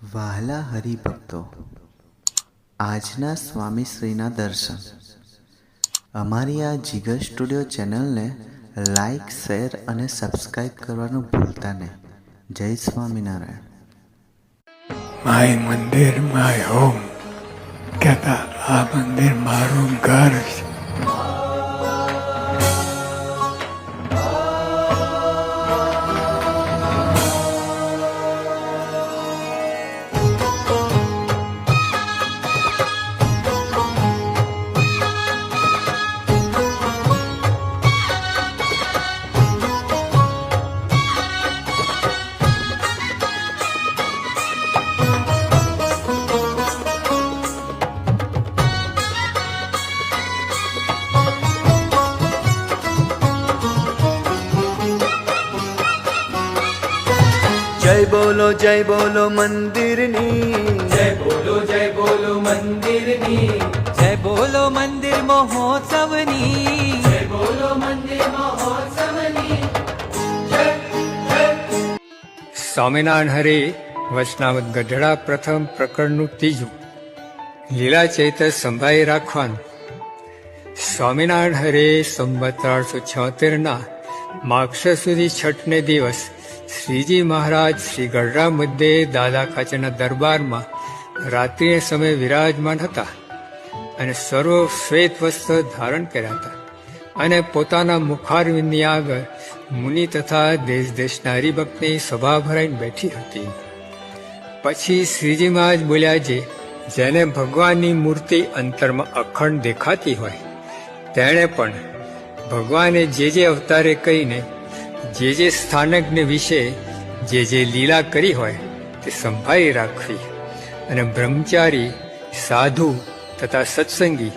વહાલા હરિભક્તો, આજના સ્વામીશ્રીના દર્શન. અમારી આ જીગર સ્ટુડિયો ચેનલને લાઈક, શેર અને સબસ્ક્રાઈબ કરવાનું ભૂલતા નહીં. જય સ્વામિનારાયણ. માય મંદિર માય હોમ કહેતા આ મંદિર મારું ઘર છે. જય બોલો મંદિરની, જય બોલો મંદિરની, જય બોલો મંદિર મહોત્સવની, જય બોલો મંદિર મહોત્સવની. સ્વામિનારાયણ હરે વચનામૃત ગઢડા પ્રથમ પ્રકરણનું ત્રીજું લીલા ચૈતર સંભાળી રાખવાનું. સ્વામિનારાયણ હરે સંવત 1876 માગશર સુધી છઠને દિવસ શ્રીજી મહારાજ શ્રી ગઢડા મધ્યે દાદા ખાચરના દરબારમાં રાત્રિને સમયે વિરાજમાન હતા અને સર્વ શ્વેત વસ્ત્ર ધારણ કર્યા હતા અને પોતાના મુખારવિંદની આગળ મુનિ તથા દેશ દેશના હરિભક્તની સભા ભરાઈને બેઠી હતી. પછી શ્રીજી મહારાજ બોલ્યા, જેને ભગવાનની મૂર્તિ અંતરમાં અખંડ દેખાતી હોય તેણે પણ ભગવાને જે અવતારે કહીને જે સ્થાનકને વિશે જે લીલા કરી હોય તે સંભાળી રાખવી અને બ્રહ્મચારી, સાધુ તથા સત્સંગી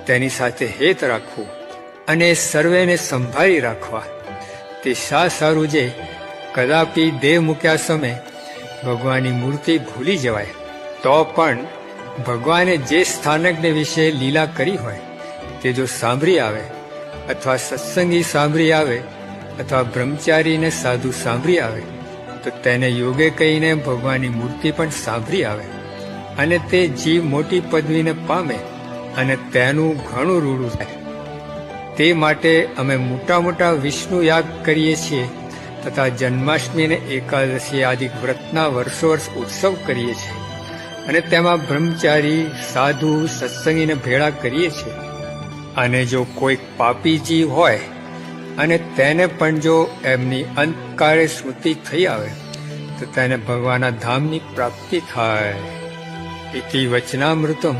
તેની સાથે હેત રાખવું અને સર્વેને સંભાળી રાખવા. તે શા સારું જે કદાપી દેહ મૂક્યા સમયે ભગવાનની મૂર્તિ ભૂલી જવાય તો પણ ભગવાને જે સ્થાનકને વિશે લીલા કરી હોય તે જો સાંભળી આવે અથવા સત્સંગી સાંભળી આવે અથવા બ્રહ્મચારીને સાધુ સાંભળી આવે તો તેને યોગે કહીને ભગવાનની મૂર્તિ પણ સાંભળી આવે અને તે જીવ મોટી પદવીને પામે અને તેનું ઘણું રૂડું થાય. તે માટે અમે મોટા વિષ્ણુ યાગ કરીએ છીએ તથા જન્માષ્ટમી અને એકાદશી આદિ વ્રતના વર્ષ ઉત્સવ કરીએ છીએ અને તેમાં બ્રહ્મચારી, સાધુ, સત્સંગીને ભેળા કરીએ છીએ. અને જો કોઈક પાપી જીવ હોય અને તેને પણ જો એમની અંતકાળે સ્મૃતિ થઈ આવે તો તેને ભગવાનના ધામની પ્રાપ્તિ થાય. ઇતિ વચનામૃતમ.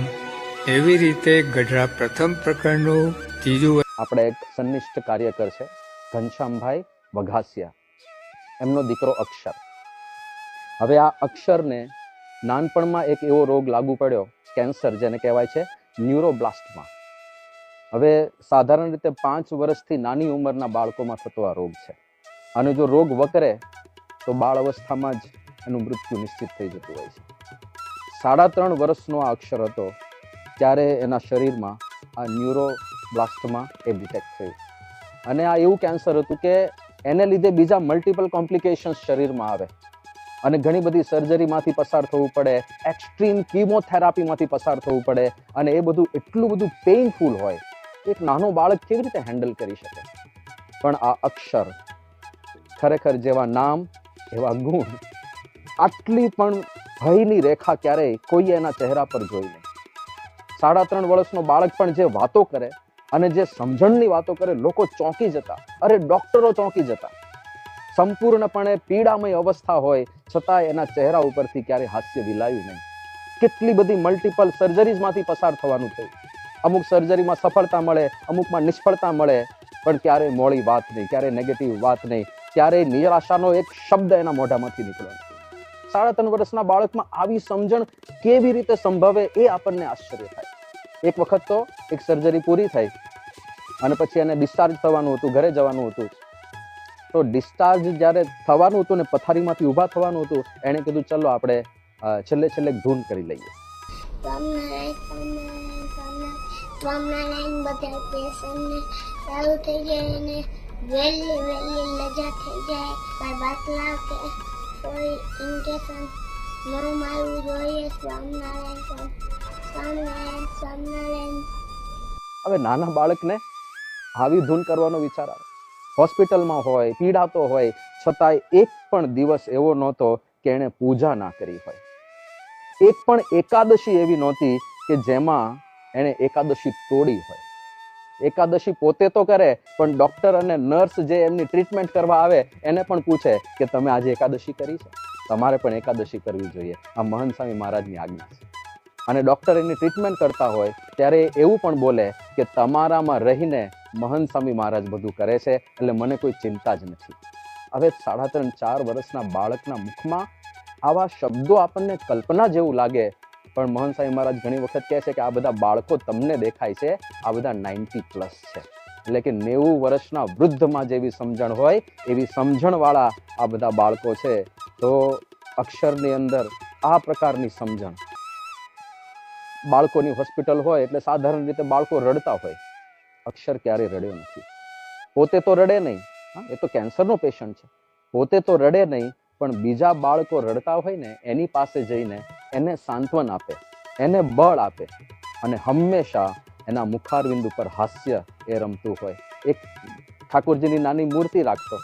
એવી રીતે ગઢડા પ્રથમ પ્રકરણનું ત્રીજું. આપણે એક સન્નિષ્ઠ કાર્યકર છે ઘનશ્યામભાઈ વઘાસિયા, એમનો દીકરો અક્ષર. હવે આ અક્ષરને નાનપણમાં એક એવો રોગ લાગુ પડ્યો, કેન્સર, જેને કહેવાય છે ન્યુરોબ્લાસ્ટમાં. હવે સાધારણ રીતે 5 વર્ષથી નાની ઉંમરના બાળકોમાં થતો આ રોગ છે અને જો રોગ વકરે તો બાળ અવસ્થામાં જ એનું મૃત્યુ નિશ્ચિત થઈ જતું હોય છે. 3.5 વર્ષનો આ અક્ષર હતો ત્યારે એના શરીરમાં આ ન્યુરોબ્લાસ્ટમાં એ ડિટેક્ટ થયું અને આ એવું કેન્સર હતું કે એને લીધે બીજા મલ્ટિપલ કોમ્પ્લિકેશન્સ શરીરમાં આવે અને ઘણી બધી સર્જરીમાંથી પસાર થવું પડે, એક્સ્ટ્રીમ કીમોથેરાપીમાંથી પસાર થવું પડે અને એ બધું એટલું બધું પેઇનફુલ હોય. એક નાનો બાળક કેવી રીતે હેન્ડલ કરી શકે? પણ આ અક્ષર ખરેખર જેવા નામ એવા ગુણ, આટલી પણ ભયની રેખા ક્યારેય કોઈએ એના ચહેરા પર જોઈ નહીં. 3.5 વર્ષનો બાળક પણ જે વાતો કરે અને જે સમજણની વાતો કરે, લોકો ચોંકી જતા. અરે ડોક્ટરો ચોંકી જતા. સંપૂર્ણપણે પીડામય અવસ્થા હોય છતાં એના ચહેરા ઉપરથી ક્યારે હાસ્ય વિલાયું નહીં. કેટલી બધી મલ્ટિપલ સર્જરીઝમાંથી પસાર થવાનું થયું. અમુક સર્જરીમાં સફળતા મળે, અમુકમાં નિષ્ફળતા મળે, પણ ક્યારેય મોડી વાત નહીં, ક્યારેય નેગેટિવ વાત નહીં, ક્યારેય નિરાશાનો એક શબ્દ એના મોઢામાંથી નીકળ્યો નહીં. 3.5 વર્ષના બાળકમાં આવી સમજણ કેવી રીતે સંભવે એ આપણને આશ્ચર્ય થાય. એક વખત તો એક સર્જરી પૂરી થઈ અને પછી એને ડિસ્ચાર્જ થવાનું હતું, ઘરે જવાનું હતું. તો ડિસ્ચાર્જ જ્યારે થવાનું હતું ને પથારીમાંથી ઊભા થવાનું હતું, એણે કીધું ચલો આપણે છેલ્લે ધૂન કરી લઈએ. સ્વામિનારાયણ બધા પેશન્ટને સારું થઈ જાય અને વહેલી લજા થઈ જાય. બાટલા કે કોઈ ઇન્જેક્શન નવું મારવું જોઈએ. સ્વામિનારાયણ સ્વામિનારાયણ સ્વામિનારાયણ. હવે નાના બાળકને આવી ધૂન કરવાનો વિચાર આવે. હોસ્પિટલમાં હોય, પીડાતો હોય, છતાંય એક પણ દિવસ એવો નહોતો કે એણે પૂજા ના કરી હોય. એક પણ એકાદશી એવી નહોતી કે જેમાં એણે એકાદશી તોડી હોય. એકાદશી પોતે તો કરે, પણ ડોક્ટર અને નર્સ જે એમની ટ્રીટમેન્ટ કરવા આવે એને પણ પૂછે કે તમે આજે એકાદશી કરી છે, તમારે પણ એકાદશી કરવી જોઈએ. આ મહંત સ્વામી મહારાજની આજ્ઞા છે. અને ડોક્ટર એની ટ્રીટમેન્ટ કરતા હોય ત્યારે એવું પણ બોલે કે તમારામાં રહીને મહંત સ્વામી મહારાજ બધું કરે છે, એટલે મને કોઈ ચિંતા જ નથી. હવે 3.5-4 વર્ષના બાળકના મુખમાં આવા શબ્દો આપણને કલ્પના જેવું લાગે, પણ મહંત સ્વામી મહારાજ ઘણી વખત કહે છે કે આ બધા બાળકો તમને દેખાય છે, આ બધા 90+ છે. એટલે કે 90 વર્ષના વૃદ્ધમાં જેવી સમજણ હોય એવી સમજણવાળા આ બધા બાળકો છે. તો અક્ષરની અંદર આ પ્રકારની સમજણ. બાળકોની હોસ્પિટલ હોય એટલે સાધારણ રીતે બાળકો રડતા હોય. અક્ષર ક્યારેય રડ્યો નથી. પોતે તો રડે નહીં, એ તો કેન્સરનો પેશન્ટ છે, પોતે તો રડે નહીં, પણ બીજા બાળકો રડતા હોય ને એની પાસે જઈને એને સાંત્વન આપે, એને બળ આપે, અને હંમેશા એના મુખારવિંદ ઉપર હાસ્ય એ રમતું હોય. એક ઠાકોરજીની નાની મૂર્તિ રાખતો,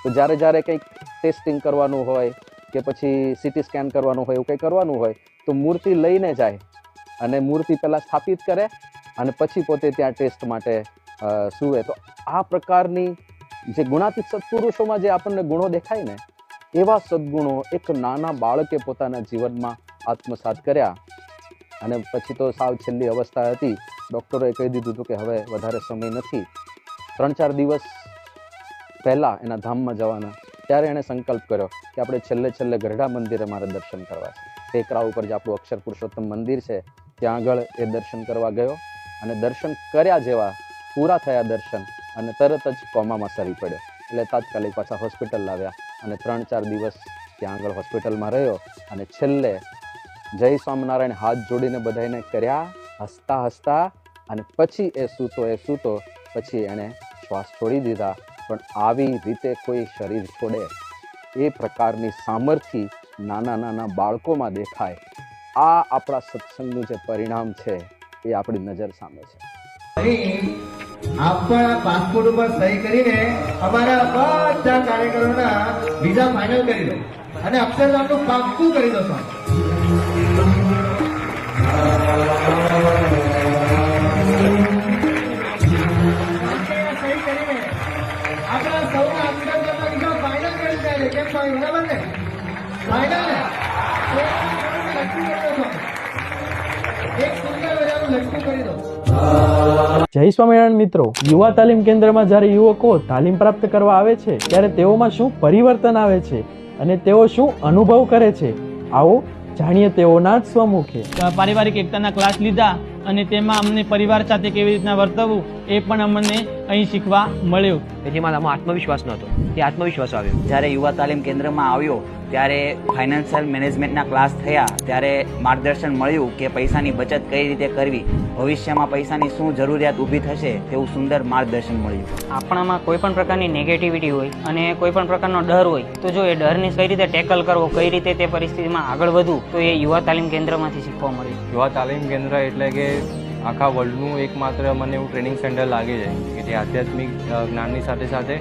તો જ્યારે જ્યારે કંઈક ટેસ્ટિંગ કરવાનું હોય કે પછી CT સ્કેન કરવાનું હોય, એવું કંઈ કરવાનું હોય તો મૂર્તિ લઈને જાય અને મૂર્તિ પહેલાં સ્થાપિત કરે અને પછી પોતે ત્યાં ટેસ્ટ માટે સૂવે. તો આ પ્રકારની જે ગુણાતીત સત્પુરુષોમાં જે આપણને ગુણો દેખાય ને, એવા સદ્ગુણો એક નાના બાળકે પોતાના જીવનમાં આત્મસાત કર્યા. અને પછી તો સાવ છેલ્લી અવસ્થા હતી. ડૉક્ટરોએ કહી દીધું હતું કે હવે વધારે સમય નથી. 3-4 દિવસ પહેલાં એના ધામમાં જવાના, ત્યારે એણે સંકલ્પ કર્યો કે આપણે છેલ્લે ગરડા મંદિરે મારે દર્શન કરવા છે. ટેકરા ઉપર જે આપણું અક્ષર પુરુષોત્તમ મંદિર છે ત્યાં આગળ એ દર્શન કરવા ગયો, અને દર્શન કર્યા જેવા પૂરા થયા દર્શન, અને તરત જ કોમામાં સરી પડ્યો. એટલે તાત્કાલિક પાછા હોસ્પિટલ લાવ્યા અને 3-4 દિવસ ત્યાં આગળ હોસ્પિટલમાં રહ્યો. અને છેલ્લે જય સ્વામિનારાયણ હાથ જોડીને બધાને કર્યા, હસતા, અને પછી એ સૂતો પછી એણે શ્વાસ છોડી દીધા. પણ આવી રીતે કોઈ શરીર છોડે એ પ્રકારની સામર્થ્ય નાના બાળકોમાં દેખાય. આ આપણા સત્સંગનું જે પરિણામ છે એ આપણી નજર સામે છે. આપ પણ આ પાસપોર્ટ ઉપર સહી કરીને અમારા બધા કાર્યકરોના વિઝા ફાઇનલ કરી દો અને અક્ષરધામનું પાક્કું કરી દો સ્વામી. સહી કરીને આપણા સૌના અક્ષરધામના વિઝા ફાઇનલ કરી જાય. કેમ સ્વામી, બરાબર ને? ફાઇનલ ને લટકું કરી દો સ્વામી. એક સુંદર મજાનું લટકું કરી દો. જય સ્વામિનારાયણ મિત્રો, યુવા તાલીમ કેન્દ્રમાં જ્યારે યુવકો તાલીમ પ્રાપ્ત કરવા આવે છે ત્યારે તેઓમાં શું પરિવર્તન આવે છે અને તેઓ શું અનુભવ કરે છે, આવો જાણીએ તેઓના જ સ્વમુખે. પારિવારિક એકતાના ક્લાસ લીધા અને તેમાં અમને પરિવાર સાથે કેવી રીતના વર્તવું એ પણ અમને અહીં શીખવા મળ્યું. જેમાં આત્મવિશ્વાસ નહોતો તે આત્મવિશ્વાસ આવ્યો. જ્યારે યુવા તાલીમ કેન્દ્રમાં આવ્યો ત્યારે ફાઇનાન્શિયલ મેનેજમેન્ટના ક્લાસ થયા ત્યારે માર્ગદર્શન મળ્યું કે પૈસાની બચત કઈ રીતે કરવી, ભવિષ્યમાં પૈસાની શું જરૂરિયાત ઊભી થશે તેવું સુંદર માર્ગદર્શન મળ્યું. આપણામાં કોઈ પણ પ્રકારની નેગેટિવિટી હોય અને કોઈ પણ પ્રકારનો ડર હોય તો જો એ ડરને કઈ રીતે ટેકલ કરવો, કઈ રીતે તે પરિસ્થિતિમાં આગળ વધવું, તો એ યુવા તાલીમ કેન્દ્રમાંથી શીખવા મળ્યું. યુવા તાલીમ કેન્દ્ર એટલે કે આખા વર્લ્ડનું એકમાત્ર મને એવું ટ્રેનિંગ સેન્ટર લાગે છે કે જે આધ્યાત્મિક જ્ઞાનની સાથે સાથે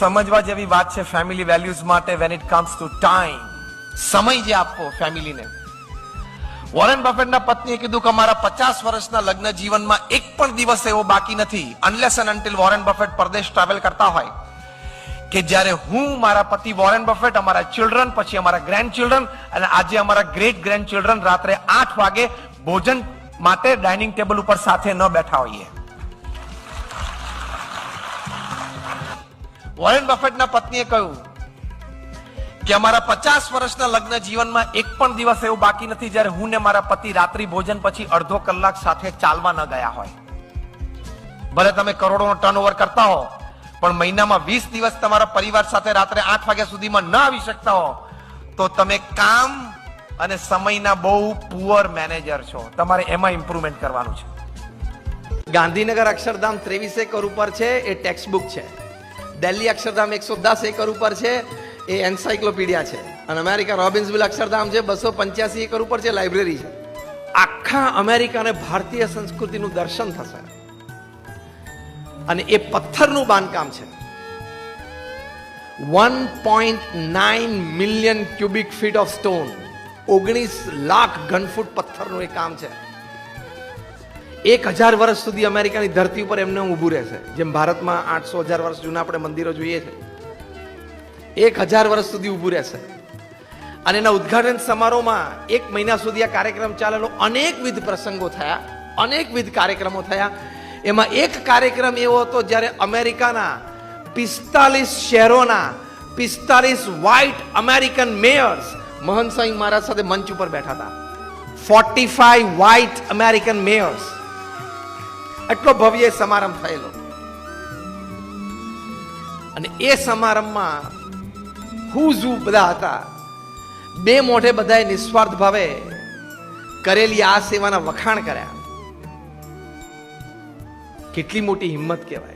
સમજવા જેવી વાત છે ફેમિલી વેલ્યુઝ માટે when it comes to time. સમય જે આપવો ફેમિલીને. વોરેન બફેટના પત્નીએ કીધું કે અમારા 50 વર્ષના લગ્ન જીવનમાં એક પણ દિવસ એવો બાકી નથી unless and until Warren Buffett પરદેશ ટ્રાવેલ કરતા હોય કે જ્યારે હું, મારા પતિ વોરેન બફેટ, અમારા ચિલ્ડ્રન, પછી અમારા ગ્રેન્ડ ચિલ્ડ્રન અને આજે અમારા ગ્રેટ ગ્રેન્ડ ચિલ્ડ્રન રાત્રે 8 વાગે ભોજન માટે ડાઇનિંગ ટેબલ ઉપર સાથે ન બેઠા હોઈએ. વોરેન બફેટના પત્નીએ કહ્યું કે અમારા 50 વર્ષના લગ્ન જીવનમાં એક પણ દિવસ એવો બાકી નથી જ્યારે હું ને મારા પતિ રાત્રિ ભોજન પછી અડધો કલાક સાથે ચાલવા ન ગયા હોય. ભલે તમે કરોડોનો ટર્નઓવર કરતા હો, પણ મહિનામાં 20 દિવસ તમારા પરિવાર સાથે રાત્રે 8 વાગ્યા સુધીમાં ન આવી શકતા હો તો તમે કામ અને સમયના બહુ પુઅર મેનેજર છો. તમારે એમાં ઇમ્પ્રુવમેન્ટ કરવાનું છે. ગાંધીનગર અક્ષરધામ 23 એકર ઉપર છે, એ ટેક્સ્ટ બુક છે. દિલ્હી અક્ષરધામ 110 એકર ઉપર છે, એ એન્સાઇક્લોપીડિયા છે. અને અમેરિકા રોબિન્સવિલ અક્ષરધામ છે 285 એકર ઉપર છે, લાઇબ્રેરી છે. આખા અમેરિકા અને ભારતીય સંસ્કૃતિનું દર્શન થશે. અને એ પથ્થરનું બાંધકામ છે. 1.9 million cubic feet of stone, 19 lakh ઘનફૂટ પથ્થરનું એ કામ છે. 1000 વર્ષ સુધી અમેરિકાની ધરતી ઉપર એમને ઊભું રહેશે. જેમ ભારતમાં 800-1000 વર્ષ જૂના આપણે મંદિરો જોઈએ છે, 1000 વર્ષ સુધી ઊભું રહેશે. અને એના ઉદ્ઘાટન સમારોહમાં 1 મહિના સુધી આ કાર્યક્રમ ચાલેલો. અનેકવિધ પ્રસંગો થયા, અનેકવિધ કાર્યક્રમો થયા. એમાં એક કાર્યક્રમ એવો હતો જ્યારે અમેરિકાના 45 શહેરોના 45 વ્હાઇટ અમેરિકન મેયર્સ મહંત સ્વામી મહારાજ સાથે મંચ ઉપર બેઠા હતા. 45 વ્હાઇટ અમેરિકન મેયર્સ. એટલો ભવ્ય સમારંભ થયેલો. અને એ સમારંભમાં હુઝુ બધા હતા. 2 મોઢે બધાએ નિસ્વાર્થ ભાવે કરેલી આ સેવાના વખાણ કર્યા. કેટલી મોટી હિંમત કહેવાય.